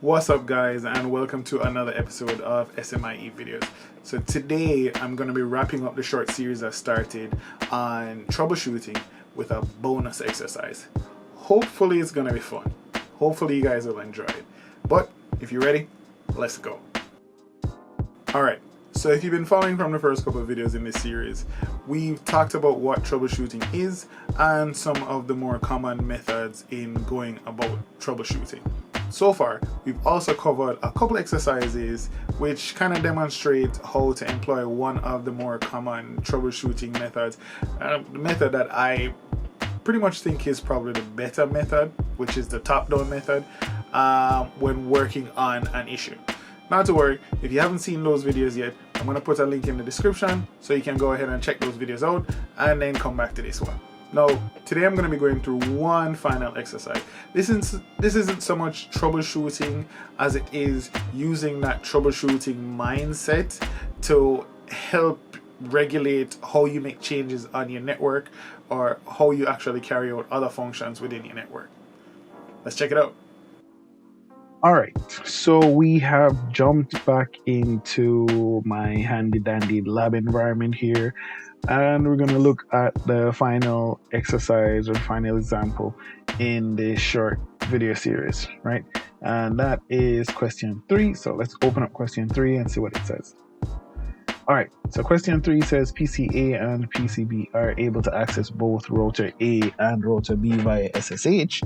What's up guys, and welcome to another episode of Sm.I.E videos. So today I'm going to be wrapping up the short series I started on troubleshooting with a bonus exercise. Hopefully it's going to be fun. Hopefully you guys will enjoy it. But if you're ready, let's go. Alright, so if you've been following from the first couple of videos in this series, we've talked about what troubleshooting is and some of the more common methods in going about troubleshooting. So far, we've also covered a couple exercises which kind of demonstrate how to employ one of the more common troubleshooting methods, the method that I pretty much think is probably the better method, which is the top-down method when working on an issue. Not to worry, if you haven't seen those videos yet, I'm going to put a link in the description so you can go ahead and check those videos out and then come back to this one. Now, today I'm going to be going through one final exercise. This isn't so much troubleshooting as it is using that troubleshooting mindset to help regulate how you make changes on your network or how you actually carry out other functions within your network. Let's check it out. Alright, so we have jumped back into my handy dandy lab environment here, and we're going to look at the final exercise or final example in this short video series, right? And that is question 3. So let's open up question 3 and see what it says. Alright, so question 3 says PC A and PCB are able to access both router A and router B via SSH.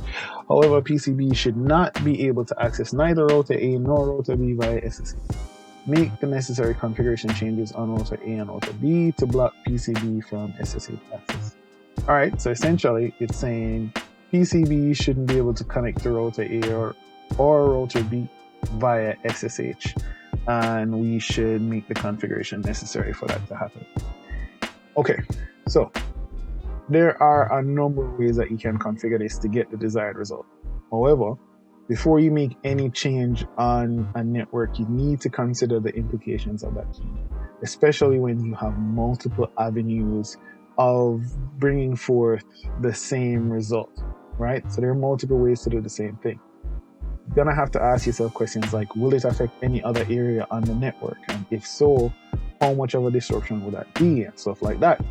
However, PCB should not be able to access neither router A nor router B via SSH. Make the necessary configuration changes on router A and router B to block PCB from SSH access. Alright, so essentially it's saying PCB shouldn't be able to connect to router A or router B via SSH. And we should make the configuration necessary for that to happen. Okay, so there are a number of ways that you can configure this to get the desired result. However, before you make any change on a network, you need to consider the implications of that change, especially when you have multiple avenues of bringing forth the same result, right? So there are multiple ways to do the same thing. You're gonna have to ask yourself questions like, will it affect any other area on the network? And if so, how much of a disruption would that be? And stuff like that.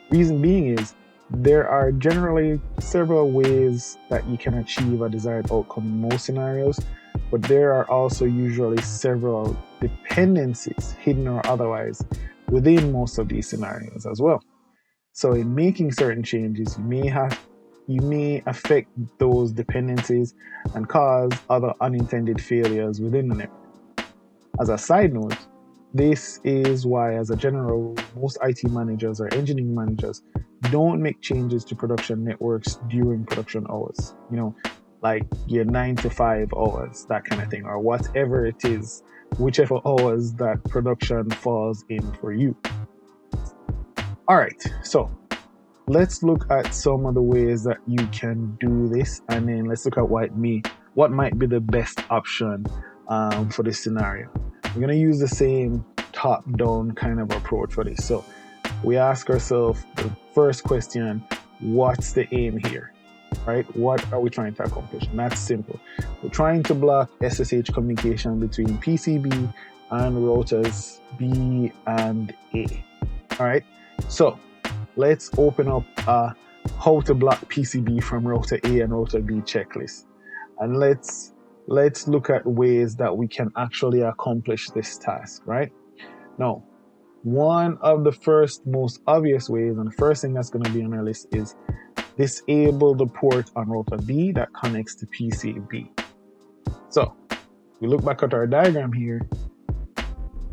Reason being is, there are generally several ways that you can achieve a desired outcome in most scenarios, but there are also usually several dependencies, hidden or otherwise, within most of these scenarios as well. So in making certain changes, you may affect those dependencies and cause other unintended failures within the network. As a side note, this is why, as a general rule, most IT managers or engineering managers don't make changes to production networks during production hours. You know, like your 9 to 5 hours, that kind of thing, or whatever it is, whichever hours that production falls in for you. All right, so let's look at some of the ways that you can do this, and then let's look at what might be the best option for this scenario. We're going to use the same top-down kind of approach for this. So we ask ourselves the first question, what's the aim here, right? What are we trying to accomplish? And that's simple. We're trying to block SSH communication between PCB and routers B and A. All right, so let's open up a how to block PCB from router A and router B checklist. And let's look at ways that we can actually accomplish this task, right? Now, one of the first most obvious ways, and the first thing that's going to be on our list, is disable the port on router B that connects to PCB. So, we look back at our diagram here.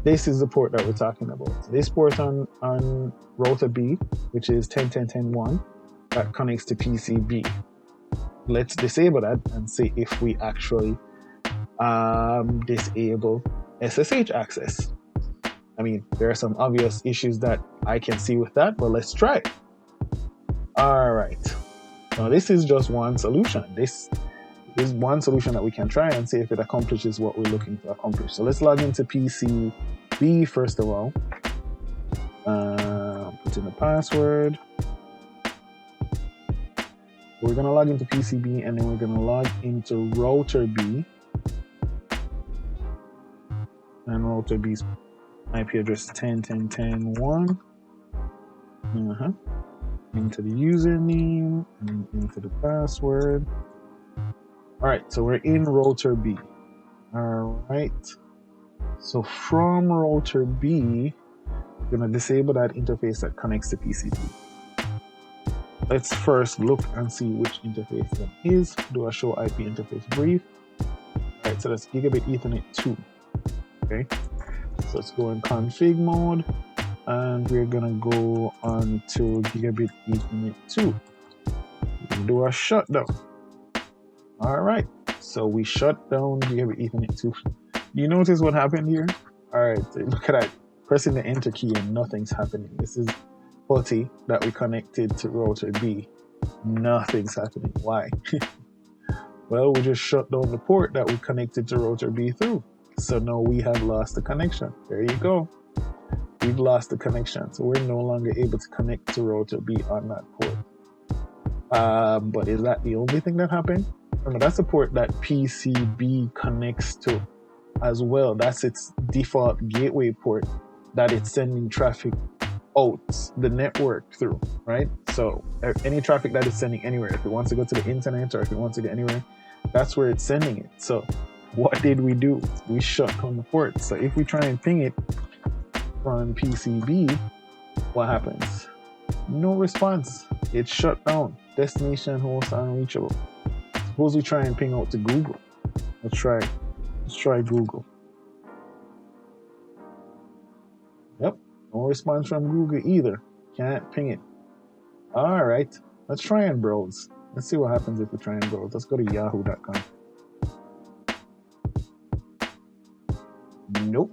This is the port that we're talking about. So this port on router B, which is 10.10.10.1, that connects to PCB. Let's disable that and see if we actually disable SSH access. I mean, there are some obvious issues that I can see with that, but let's try it. All right. Now, this is just one solution. This is one solution that we can try and see if it accomplishes what we're looking to accomplish. So let's log into PCB first of all. Put in the password. We're going to log into PCB, and then we're going to log into router B. and router B's IP address 10.10.10.1. Into the username and into the password. All right, so we're in router B. All right, so from router B, we're gonna disable that interface that connects to PCB. Let's first look and see which interface that is. Do a show IP interface brief. All right, so that's Gigabit Ethernet 2. Okay, so let's go in config mode, and we're gonna go on to Gigabit Ethernet 2. Do a shutdown. All right, so we shut down Gigabit Ethernet 2. You notice what happened here? All right, look at that. Pressing the enter key and nothing's happening. This is putty that we connected to router B. Nothing's happening. Why? Well, we just shut down the port that we connected to router B through. So now we have lost the connection. There you go. We've lost the connection. So we're no longer able to connect to router B on that port. But is that the only thing that happened? Remember, that's the port that PCB connects to as well. That's its default gateway port that it's sending traffic out the network through, right? So any traffic that it's sending anywhere, if it wants to go to the internet or if it wants to go anywhere, that's where it's sending it. So what did we do? We shut down the port. So if we try and ping it from PCB, what happens? No response. It's shut down. Destination host unreachable. Suppose we try and ping out to Google. Let's try Google. Yep, no response from Google either. Can't ping it. All right, let's try and browse. Let's see what happens if we try and browse. Let's go to yahoo.com. Nope,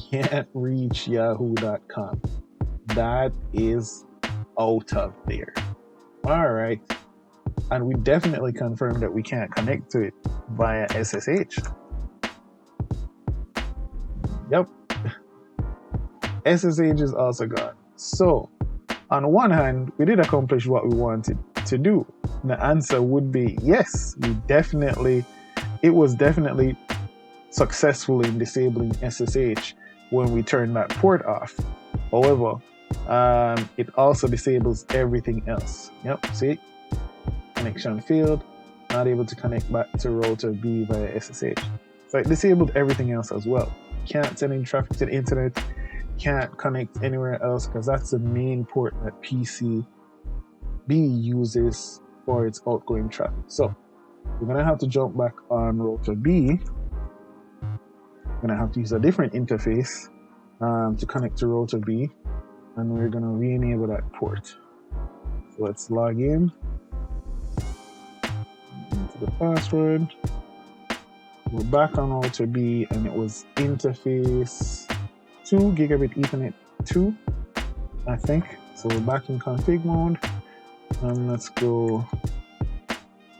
can't reach yahoo.com. That is out of there. All right, and we definitely confirmed that we can't connect to it via SSH. Yep. SSH is also gone. So, on one hand, we did accomplish what we wanted to do. The answer would be yes, it was definitely successful in disabling SSH when we turned that port off. However, it also disables everything else. Yep, see? Connection failed, not able to connect back to router B via SSH. So it disabled everything else as well. Can't send any traffic to the internet, can't connect anywhere else because that's the main port that PCB uses for its outgoing traffic. So we're gonna have to jump back on router B. We're gonna have to use a different interface to connect to router B, and we're gonna re-enable that port. So let's log in into the password. We're back on router B, and it was interface 2, Gigabit Ethernet 2, I think. So we're back in config mode, and let's go,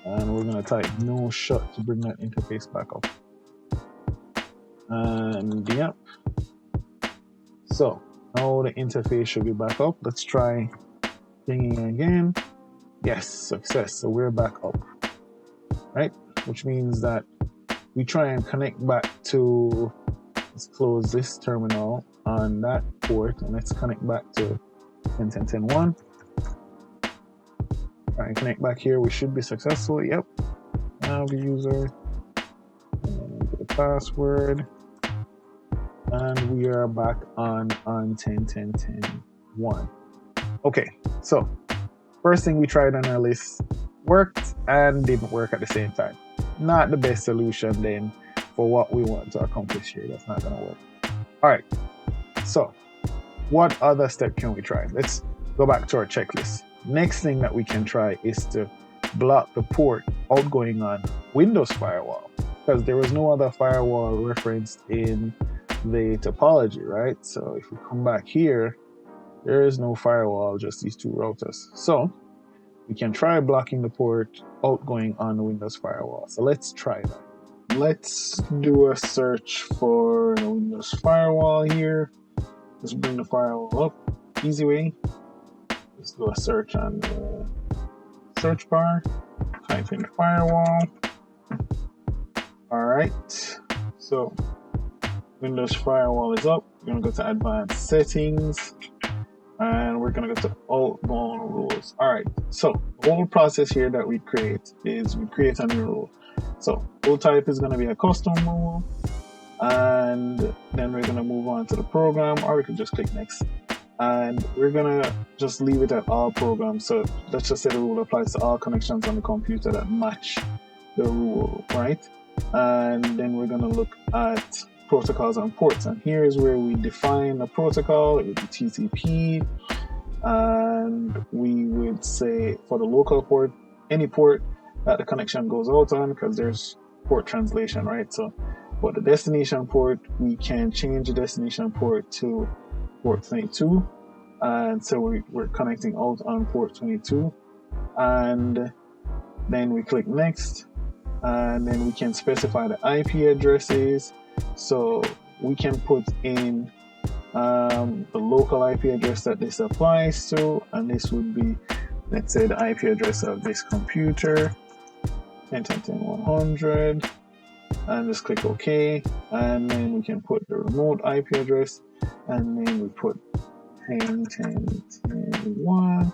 and we're gonna type no shut to bring that interface back up. And yep. So now the interface should be back up. Let's try pinging again. Yes, success. So we're back up, right? Which means that we try and connect back to, let's close this terminal on that port and let's connect back to 10.10.10.1. Try and connect back here. We should be successful. Yep. Now the user, and the password, and we are back on 10.10.10.1. Okay, so first thing we tried on our list worked and didn't work at the same time. Not the best solution then for what we want to accomplish here. That's not gonna work. All right, so what other step can we try? Let's go back to our checklist. Next thing that we can try is to block the port outgoing on Windows Firewall, because there was no other firewall referenced in the topology, right? So if we come back here, there is no firewall, just these two routers. So we can try blocking the port outgoing on the Windows Firewall. So let's try that. Let's do a search for the Windows Firewall here. Let's bring the firewall up. Easy way. Let's do a search on the search bar. Type in firewall. All right. So Windows Firewall is up. We're going to go to Advanced Settings, and we're going to go to Outgoing Rules. All right, so the whole process here that we create is we create a new rule. So rule type is going to be a custom rule, and then we're going to move on to the program, or we could just click next. And we're going to just leave it at all programs. So let's just say the rule applies to all connections on the computer that match the rule, right? And then we're going to look at protocols and ports. And here is where we define a protocol. It would be TCP. And we would say for the local port, any port that the connection goes out on, because there's port translation, right? So for the destination port, we can change the destination port to port 22, and so we're connecting out on port 22, and then we click next, and then we can specify the IP addresses. So we can put in the local IP address that this applies to, and this would be, let's say, the IP address of this computer, 10.10.10.100, and just click OK, and then we can put the remote IP address, and then we put 10.10.10.1,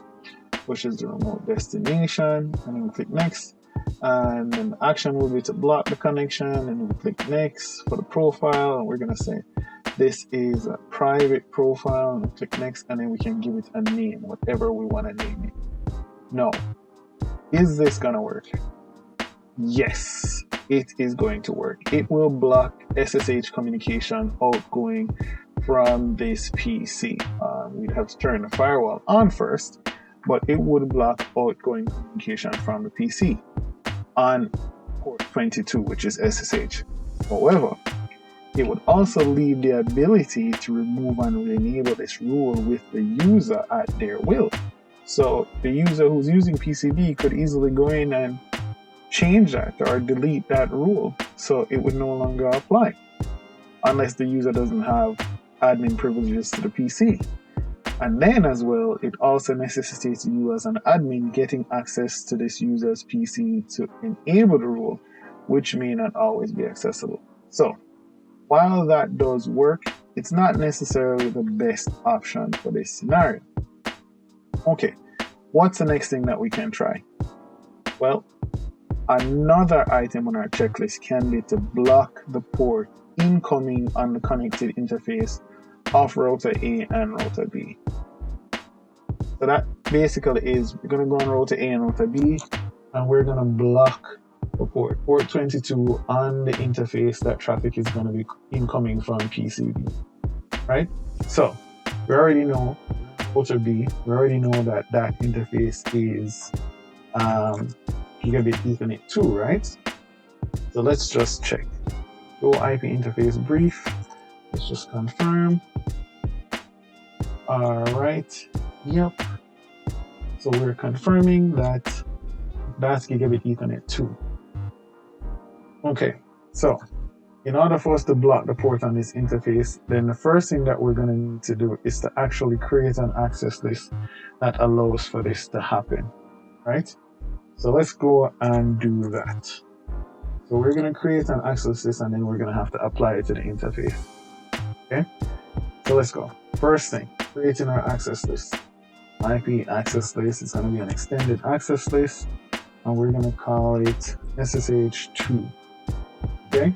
which is the remote destination, and then we click next, and then the action will be to block the connection, and we click next for the profile, and we're going to say this is a private profile, and we click next, and then we can give it a name, whatever we want to name it. Now, is this going to work? Yes, it is going to work. It will block SSH communication outgoing from this PC. We'd have to turn the firewall on first, but it would block outgoing communication from the PC on port 22, which is SSH. However, it would also leave the ability to remove and enable this rule with the user at their will. So the user who's using PCB could easily go in and change that or delete that rule, so it would no longer apply unless the user doesn't have admin privileges to the PC. And then as well, it also necessitates you as an admin getting access to this user's PC to enable the rule, which may not always be accessible. So while that does work, it's not necessarily the best option for this scenario. Okay, what's the next thing that we can try? Well, another item on our checklist can be to block the port incoming on the connected interface of router A and router B. So that basically is, we're going to go on router A and router B, and we're going to block the port 22 on the interface that traffic is going to be incoming from PCB, right? So we already know router B, we already know that that interface is gigabit Ethernet 2, right? So let's just check. Go IP interface brief. Let's just confirm. All right. Yep. So we're confirming that that's gigabit Ethernet 2. Okay. So in order for us to block the port on this interface, then the first thing that we're going to need to do is to actually create an access list that allows for this to happen, right? So let's go and do that. So we're going to create an access list, and then we're going to have to apply it to the interface. Okay, so let's go. First thing, creating our access list. IP access list is going to be an extended access list, and we're going to call it SSH2. Okay,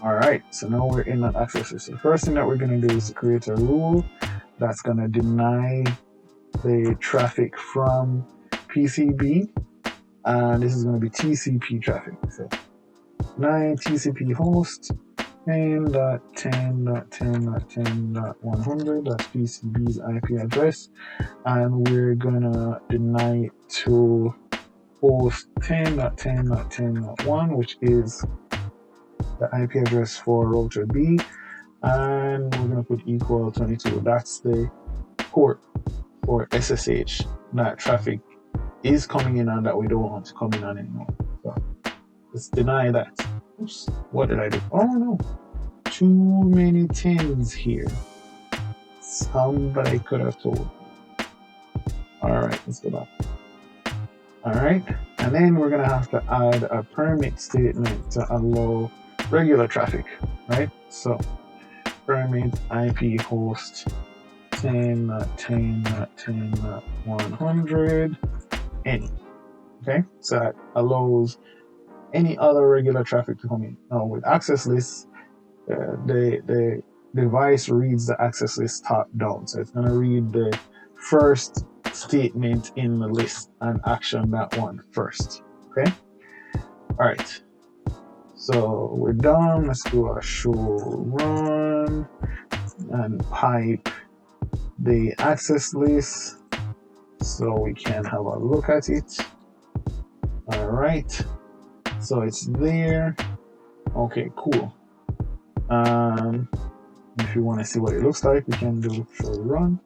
all right, so now we're in that access list. The first thing that we're going to do is to create a rule that's going to deny the traffic from PCB, and this is going to be TCP traffic. So 9 TCP host 10.10.10.10.100, that's PCB's IP address, and we're gonna deny it to host 10.10.10.1, which is the IP address for router B, and we're gonna put equal 22. That's the port for SSH that traffic is coming in on that we don't want to come in on anymore. So let's deny that. Oops, what did I do? Oh no, too many 10s here. Somebody could have told me. Alright, let's go back. Alright, and then we're gonna have to add a permit statement to allow regular traffic, right? So experiment IP host 10.10.10.100 any. Okay, so that allows any other regular traffic to come in. Now with access lists, the device reads the access list top down. So it's going to read the first statement in the list and action that one first. Okay. All right. So we're done. Let's do a show run and pipe the access list so we can have a look at it. All right. So it's there. Okay, cool. If you want to see what it looks like, we can do show run,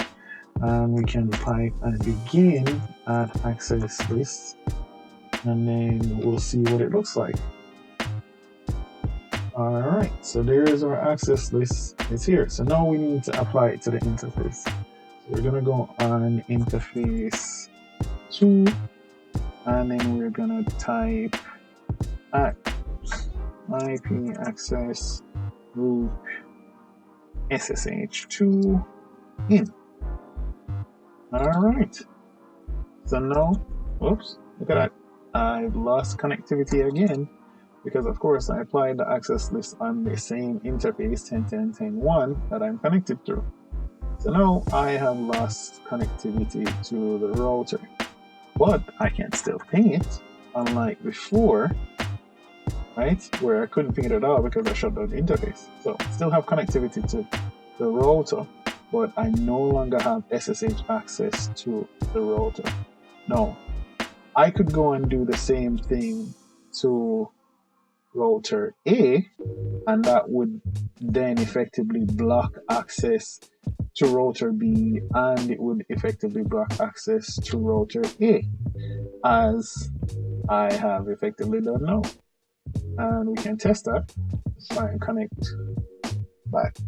and we can pipe and begin at access list, and then we'll see what it looks like. All right, so there's our access list. It's here. So now we need to apply it to the interface. So we're gonna go on interface 2, and then we're gonna type at IP access root SSH2 in. All right. So now, oops, look at that. I've lost connectivity again because, of course, I applied the access list on the same interface 10.10.10.1 that I'm connected to. So now I have lost connectivity to the router, but I can still ping it, unlike before, right, where I couldn't ping it at all because I shut down the interface. So I still have connectivity to the router, but I no longer have SSH access to the router. Now, I could go and do the same thing to router A, and that would then effectively block access to router B, and it would effectively block access to router A, as I have effectively done now. And we can test that. Let's try and connect back to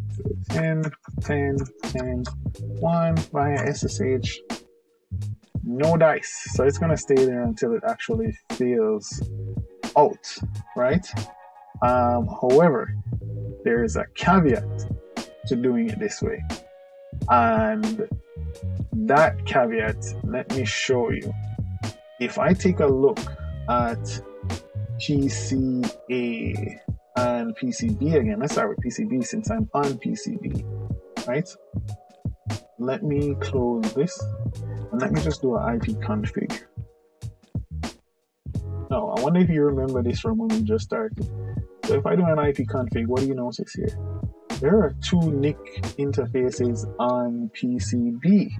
10.10.10.1 via SSH. No dice. So it's going to stay there until it actually fails out, right? However, there is a caveat to doing it this way. And that caveat, let me show you. If I take a look at PCA and PCB again, let's start with PCB since I'm on PCB, right? Let me close this and let me just do an IP config. Now, I wonder if you remember this from when we just started. So if I do an IP config, what do you notice here? There are two NIC interfaces on PCB,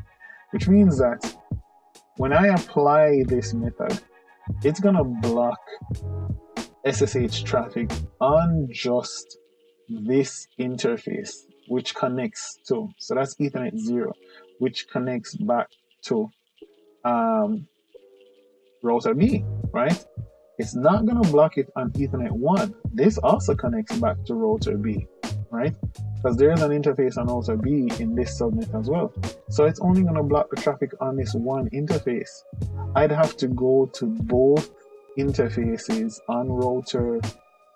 which means that when I apply this method, it's gonna block SSH traffic on just this interface, which connects to, so that's Ethernet 0, which connects back to router B, right? It's not gonna block it on Ethernet 1. This also connects back to router B, right? Because there's an interface on router B in this subnet as well. So it's only gonna block the traffic on this one interface. I'd have to go to both interfaces on router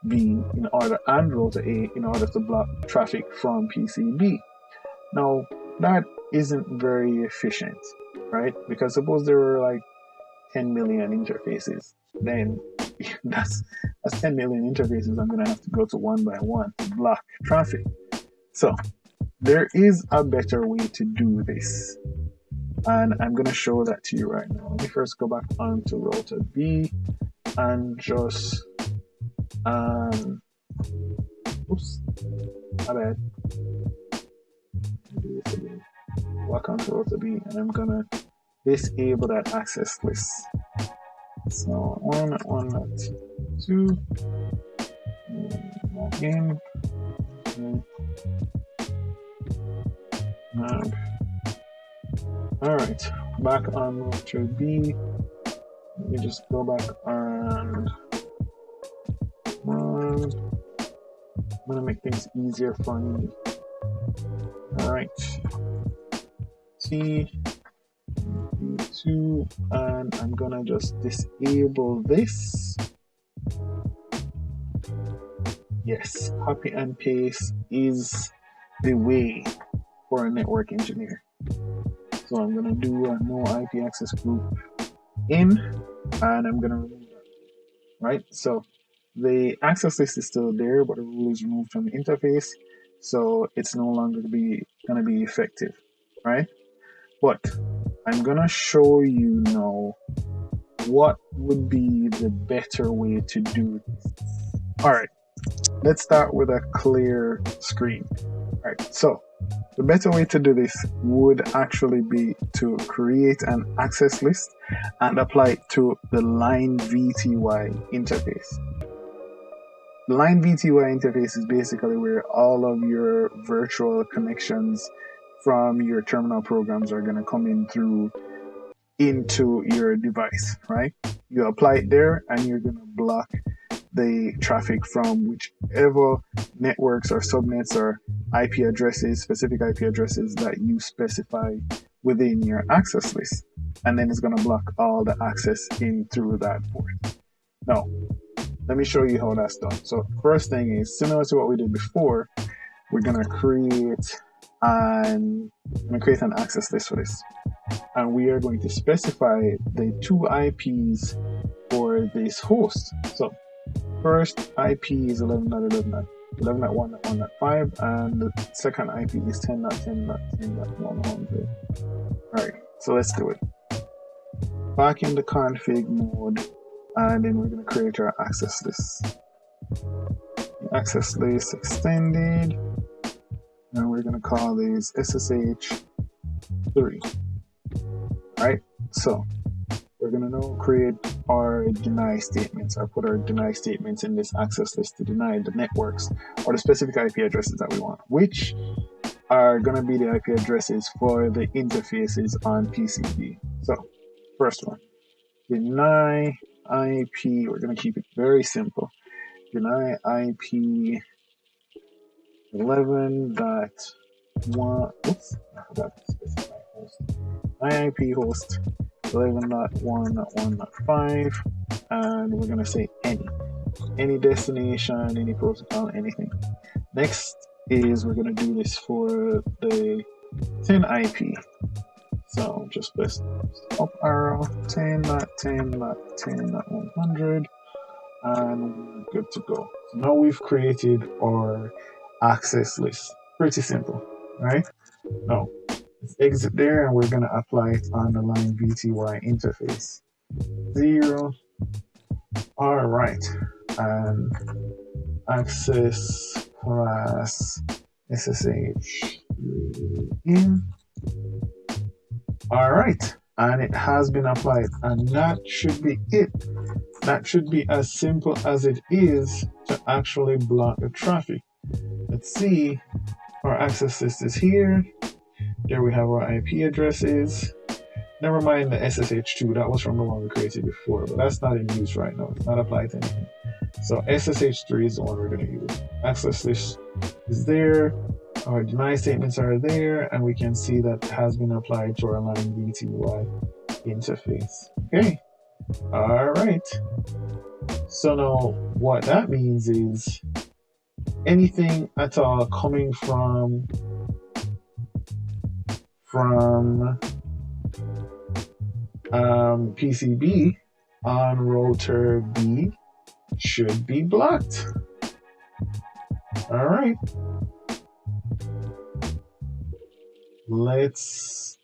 B and router A in order to block traffic from PCB. Now, that isn't very efficient, right? Because suppose there were like 10 million interfaces, then that's 10 million interfaces I'm gonna have to go to one by one to block traffic. So there is a better way to do this, and I'm gonna show that to you right now. Let me first go back onto router B and just oops, my bad. Do this again. Walk onto router B, and I'm gonna disable that access list. So 1.1.2 login and alright, back on router B. Let me just go back and I'm gonna make things easier for me. Alright, T2, and I'm gonna just disable this. Yes, copy and paste is the way for a network engineer. So I'm going to do a no IP access group in, and I'm going to remove that, right? So the access list is still there, but the rule is removed from the interface, so it's no longer going to be effective, right? But I'm going to show you now what would be the better way to do this. All right, let's start with a clear screen. All right, so the better way to do this would actually be to create an access list and apply it to the line VTY interface. The line VTY interface is basically where all of your virtual connections from your terminal programs are going to come in through into your device, right? You apply it there and you're going to block the traffic from whichever networks or subnets or IP addresses, specific IP addresses that you specify within your access list. And then it's going to block all the access in through that port. Now, let me show you how that's done. So first thing is, similar to what we did before, we're going to create an access list for this. And we are going to specify the two IPs for this host. So first IP is 11.11.1.1.5, and the second IP is 10.10.10.100. Alright, so let's do it. Back in the config mode, and then we're going to create our access list. Access list extended, and we're going to call these SSH3. Alright, so we're going to now create our deny statements, or put our deny statements in this access list to deny the networks or the specific IP addresses that we want, which are going to be the IP addresses for the interfaces on PCB. So, first one, deny IP, we're going to keep it very simple. Deny IP 11.1, oops, I forgot to specify host. My IP host 11.1.1.5, and we're going to say any destination, any protocol, anything. Next is we're going to do this for the 10 IP. So just press up arrow 10.10.10.100, and we're good to go. So now we've created our access list. Pretty simple, right? Now let's exit there, and we're going to apply it on the line VTY interface. 0. All right, and access class SSH in. All right, and it has been applied, and that should be it. That should be as simple as it is to actually block the traffic. Let's see, our access list is here. There we have our IP addresses. Never mind the SSH2, that was from the one we created before, but that's not in use right now. It's not applied to anything. So SSH3 is the one we're going to use. Access list is there. Our deny statements are there, and we can see that it has been applied to our line VTY interface. Okay. All right. So now what that means is anything at all coming from PCB on router B should be blocked. All right. Let's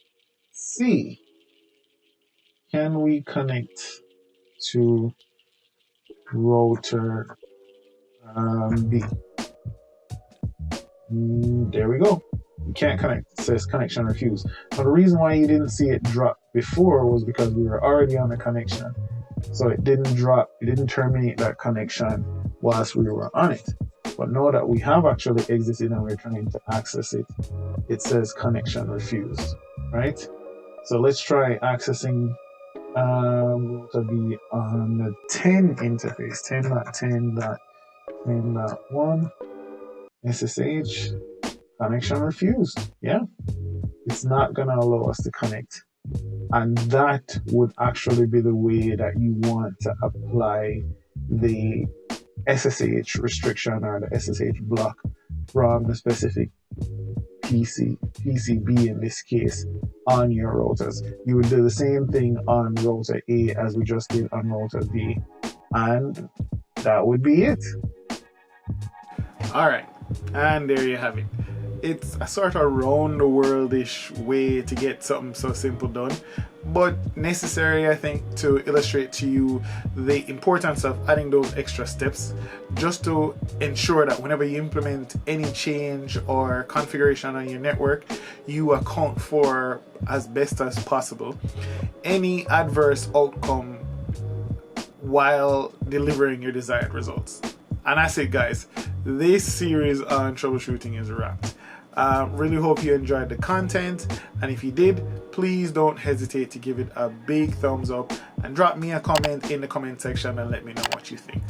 see. Can we connect to router B? There we go. You can't connect. It says connection refused. Now the reason why you didn't see it drop before was because we were already on the connection. So it didn't drop, it didn't terminate that connection whilst we were on it. But now that we have actually exited and we're trying to access it, it says connection refused, right? So let's try accessing to be on the 10 interface, 10.10.10.1 SSH, connection refused. Yeah, it's not gonna allow us to connect, and that would actually be the way that you want to apply the SSH restriction or the SSH block from the specific PCB in this case on your routers. You would do the same thing on router A as we just did on router B, and that would be it. Alright, and there you have it. It's a sort of round the world-ish way to get something so simple done, but necessary, I think, to illustrate to you the importance of adding those extra steps just to ensure that whenever you implement any change or configuration on your network, you account for, as best as possible, any adverse outcome while delivering your desired results. And that's it, guys. This series on troubleshooting is wrapped. Really hope you enjoyed the content, and if you did, please don't hesitate to give it a big thumbs up and drop me a comment in the comment section and let me know what you think.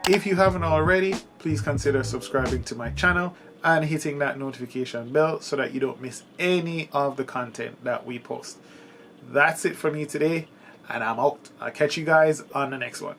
If you haven't already, please consider subscribing to my channel and hitting that notification bell so that you don't miss any of the content that we post. That's it for me today, and I'm out. I'll catch you guys on the next one.